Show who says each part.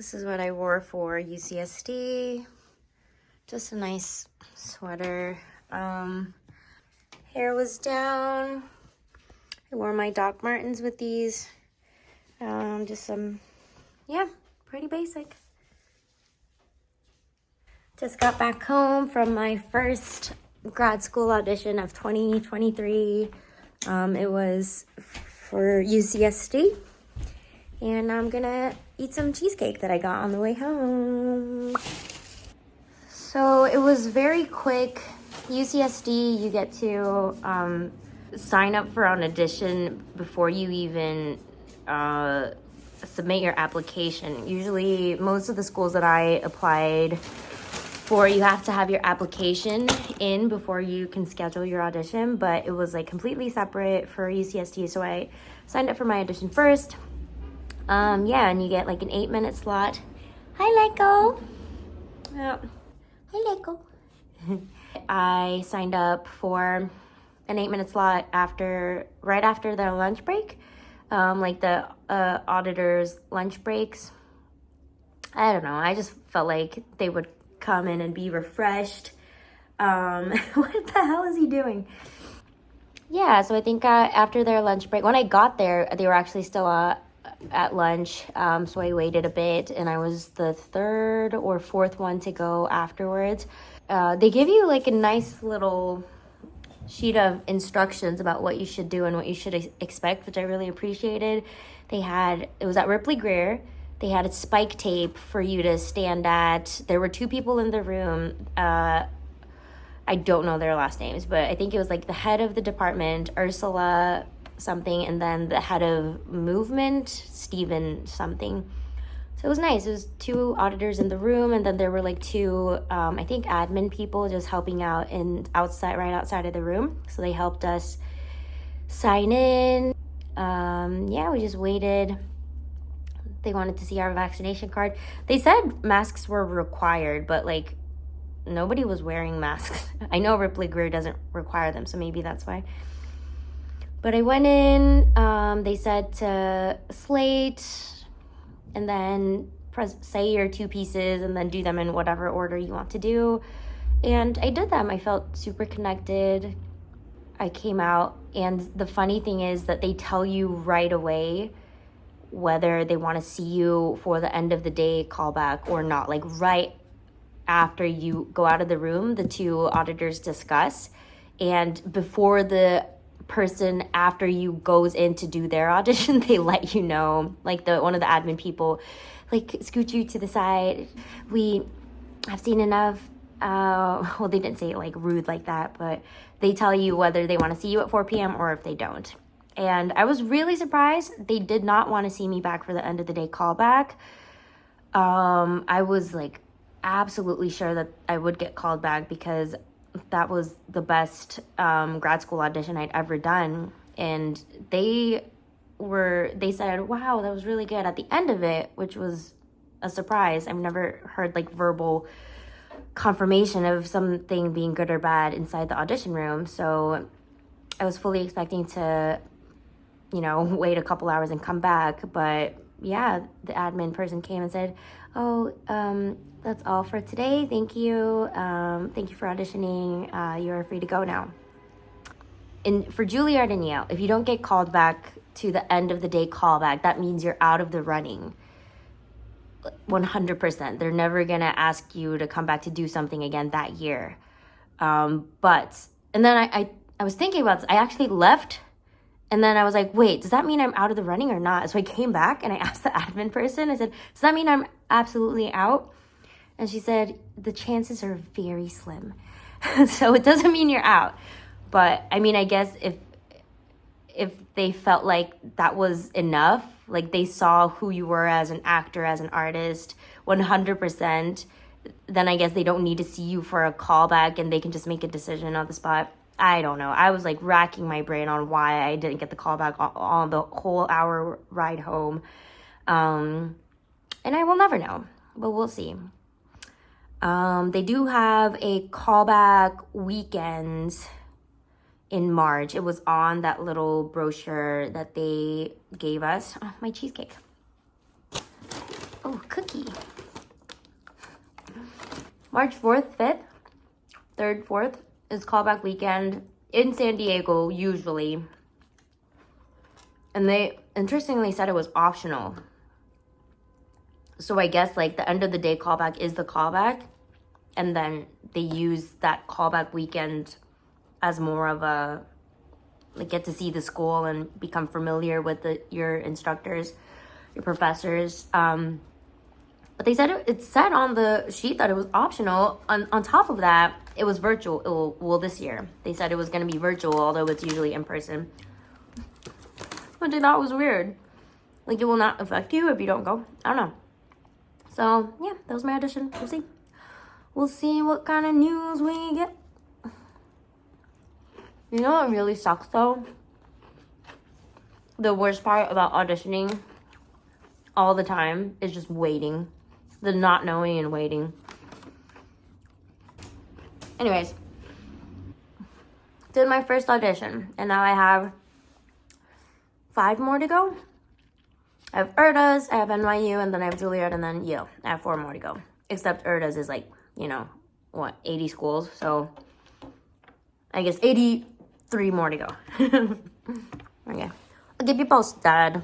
Speaker 1: This is what I wore for UCSD. Just a nice sweater. Hair was down. I wore my Doc Martens with these. Just some, yeah, pretty basic. Just got back home from my first grad school audition of 2023. It was for UCSD. And I'm gonna eat some cheesecake that I got on the way home. So it was very quick. UCSD, you get to sign up for an audition before you even submit your application. Usually, most of the schools that I applied for, you have to have your application in before you can schedule your audition, but it was like completely separate for UCSD, so I signed up for my audition first. Yeah, and you get like an 8-minute slot. Hi, Lego. Oh. Hi, Lego. I signed up for an 8-minute slot right after their lunch break, like the auditors' lunch breaks. I don't know. I just felt like they would come in and be refreshed. What the hell is he doing? Yeah, so I think after their lunch break, when I got there, they were actually still at lunch, so I waited a bit, and I was the third or fourth one to go afterwards. They give you like a nice little sheet of instructions about what you should do and what you should expect, which I really appreciated. It was at Ripley Greer. They had a spike tape for you to stand at. There were 2 people in the room. I don't know their last names, but I think it was like the head of the department, Ursula something, and then the head of movement, Steven something. So it was nice. It was 2 auditors in the room, and then there were like 2, I think, admin people just helping out right outside of the room. So they helped us sign in. Yeah, we just waited. They wanted to see our vaccination card. They said masks were required, but like nobody was wearing masks. I know Ripley Greer doesn't require them, so maybe that's why. But I went in, they said to slate, and then say your 2 pieces, and then do them in whatever order you want to do. And I did them. I felt super connected. I came out, and the funny thing is that they tell you right away whether they want to see you for the end of the day callback or not. Like right after you go out of the room, the 2 auditors discuss, and before the person after you goes in to do their audition, they let you know, like one of the admin people, like, scoot you to the side. We have seen enough. Well, they didn't say it like rude like that, but they tell you whether they want to see you at 4 p.m. or if they don't. And I was really surprised. They did not want to see me back for the end of the day callback. I was like absolutely sure that I would get called back because that was the best grad school audition I'd ever done. And they said, wow, that was really good at the end of it, which was a surprise. I've never heard like verbal confirmation of something being good or bad inside the audition room. So I was fully expecting to, wait a couple hours and come back. But yeah, the admin person came and said, oh, that's all for today. Thank you. Thank you for auditioning. You're free to go now. And for Juilliard and Yale, if you don't get called back to the end of the day callback, that means you're out of the running. 100%. They're never going to ask you to come back to do something again that year. And then I was thinking about this. I actually left. And then I was like, wait, does that mean I'm out of the running or not? So I came back and I asked the admin person, I said, does that mean I'm absolutely out? And she said, the chances are very slim. So it doesn't mean you're out. But I mean, I guess if they felt like that was enough, like they saw who you were as an actor, as an artist, 100%, then I guess they don't need to see you for a callback and they can just make a decision on the spot. I don't know. I was like racking my brain on why I didn't get the call back on the whole hour ride home. And I will never know, but we'll see. They do have a callback weekend in March. It was on that little brochure that they gave us. Oh, my cheesecake. Oh, cookie. March 4th, 5th, 3rd, 4th is callback weekend in San Diego, usually. And they interestingly said it was optional. So I guess like the end of the day callback is the callback. And then they use that callback weekend as more of a, like, get to see the school and become familiar with your instructors, your professors. But they said it said on the sheet that it was optional. On top of that, it was virtual. Well, this year they said it was going to be virtual, although it's usually in person. Which I thought was weird. Like, it will not affect you if you don't go. I don't know. So yeah, that was my audition. We'll see. We'll see what kind of news we get. You know what really sucks though? The worst part about auditioning all the time is just waiting. The not knowing and waiting. Anyways, did my first audition, and now I have 5 more to go. I have URDA's, I have NYU, and then I have Juilliard, and then Yale. I have 4 more to go. Except URDA's is like, you know, what, 80 schools, so I guess 83 more to go. Okay, I'll keep you posted.